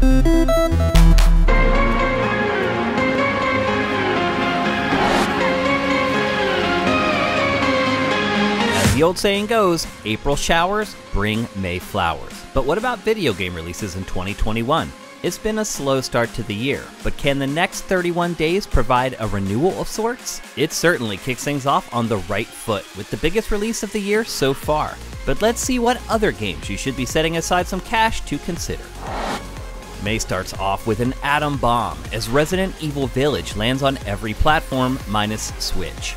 As the old saying goes, April showers bring May flowers. But what about video game releases in 2021? It's been a slow start to the year, but can the next 31 days provide a renewal of sorts? It certainly kicks things off on the right foot with the biggest release of the year so far. But let's see what other games you should be setting aside some cash to consider. May starts off with an atom bomb as Resident Evil Village lands on every platform minus Switch.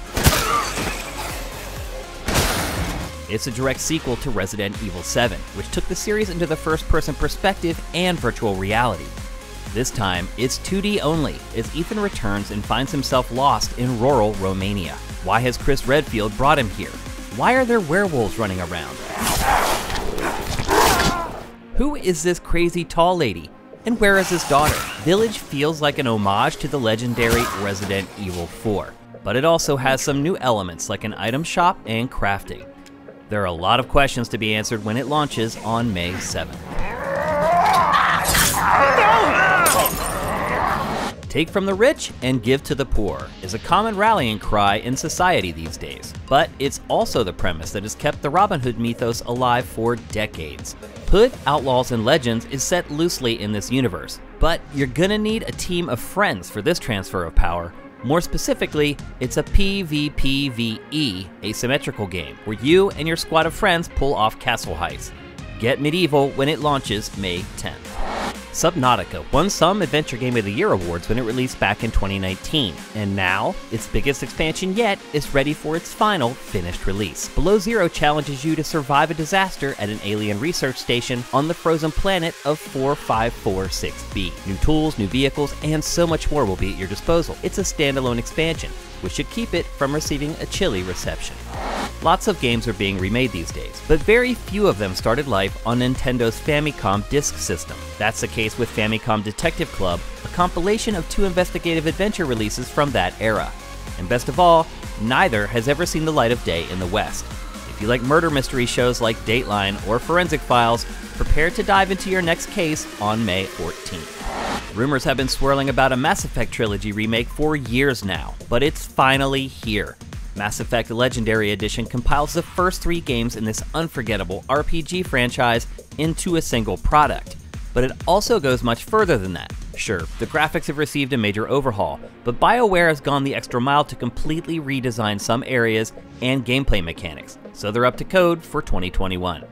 It's a direct sequel to Resident Evil 7, which took the series into the first-person perspective and virtual reality. This time, it's 2D only, as Ethan returns and finds himself lost in rural Romania. Why has Chris Redfield brought him here? Why are there werewolves running around? Who is this crazy tall lady? And where is his daughter? Village feels like an homage to the legendary Resident Evil 4, but it also has some new elements like an item shop and crafting. There are a lot of questions to be answered when it launches on May 7th. Take from the rich and give to the poor is a common rallying cry in society these days, but it's also the premise that has kept the Robin Hood mythos alive for decades. Hood, Outlaws, and Legends is set loosely in this universe, but you're gonna need a team of friends for this transfer of power. More specifically, it's a PvPvE asymmetrical game where you and your squad of friends pull off castle heists. Get medieval when it launches May 10th. Subnautica won some Adventure Game of the Year awards when it released back in 2019, and now, its biggest expansion yet is ready for its final, finished release. Below Zero challenges you to survive a disaster at an alien research station on the frozen planet of 4546b. New tools, new vehicles, and so much more will be at your disposal. It's a standalone expansion, which should keep it from receiving a chilly reception. Lots of games are being remade these days, but very few of them started life on Nintendo's Famicom Disk System. That's the case with Famicom Detective Club, a compilation of 2 investigative adventure releases from that era. And best of all, neither has ever seen the light of day in the West. If you like murder mystery shows like Dateline or Forensic Files, prepare to dive into your next case on May 14th. Rumors have been swirling about a Mass Effect trilogy remake for years now, but it's finally here. Mass Effect Legendary Edition compiles the first 3 games in this unforgettable RPG franchise into a single product. But it also goes much further than that. Sure, the graphics have received a major overhaul, but BioWare has gone the extra mile to completely redesign some areas and gameplay mechanics, so they're up to code for 2021.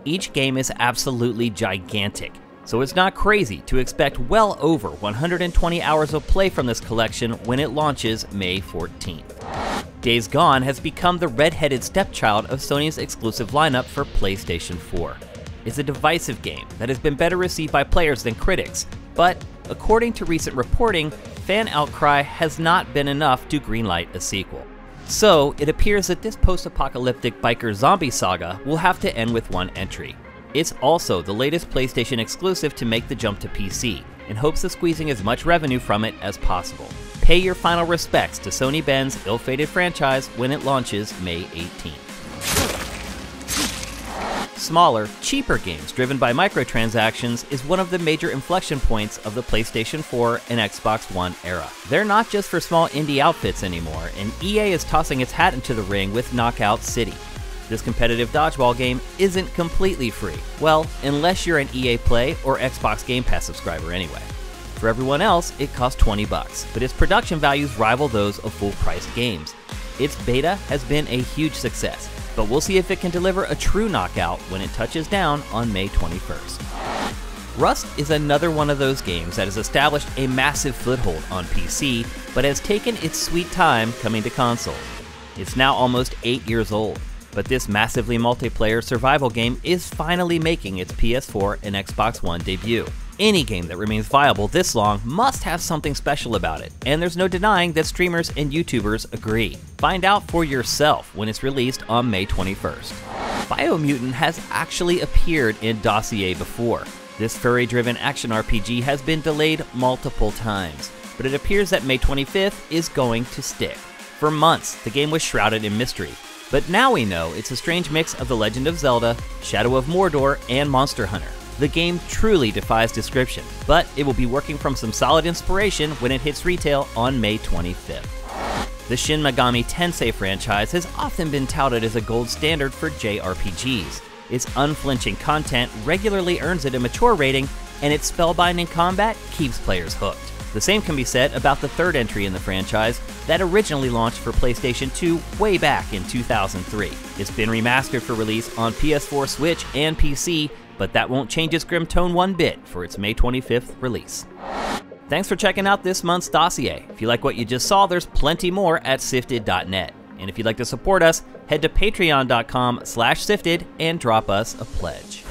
Each game is absolutely gigantic, so it's not crazy to expect well over 120 hours of play from this collection when it launches May 14th. Days Gone has become the red-headed stepchild of Sony's exclusive lineup for PlayStation 4. It's a divisive game that has been better received by players than critics, but according to recent reporting, fan outcry has not been enough to greenlight a sequel. So it appears that this post-apocalyptic biker zombie saga will have to end with one entry. It's also the latest PlayStation exclusive to make the jump to PC, in hopes of squeezing as much revenue from it as possible. Pay your final respects to Sony Ben's ill-fated franchise when it launches May 18th. Smaller, cheaper games driven by microtransactions is one of the major inflection points of the PlayStation 4 and Xbox One era. They're not just for small indie outfits anymore, and EA is tossing its hat into the ring with Knockout City. This competitive dodgeball game isn't completely free. Well, unless you're an EA Play or Xbox Game Pass subscriber anyway. For everyone else, it costs $20, but its production values rival those of full-priced games. Its beta has been a huge success, but we'll see if it can deliver a true knockout when it touches down on May 21st. Rust is another one of those games that has established a massive foothold on PC, but has taken its sweet time coming to console. It's now almost 8 years old, but this massively multiplayer survival game is finally making its PS4 and Xbox One debut. Any game that remains viable this long must have something special about it, and there's no denying that streamers and YouTubers agree. Find out for yourself when it's released on May 21st. Biomutant has actually appeared in Dossier before. This furry-driven action RPG has been delayed multiple times, but it appears that May 25th is going to stick. For months, the game was shrouded in mystery, but now we know it's a strange mix of The Legend of Zelda, Shadow of Mordor, and Monster Hunter. The game truly defies description, but it will be working from some solid inspiration when it hits retail on May 25th. The Shin Megami Tensei franchise has often been touted as a gold standard for JRPGs. Its unflinching content regularly earns it a mature rating, and its spellbinding combat keeps players hooked. The same can be said about the third entry in the franchise that originally launched for PlayStation 2 way back in 2003. It's been remastered for release on PS4, Switch, and PC, but that won't change its grim tone one bit for its May 25th release. Thanks for checking out this month's Dossier. If you like what you just saw, there's plenty more at SIFTD.net. And if you'd like to support us, head to patreon.com/SIFTD and drop us a pledge.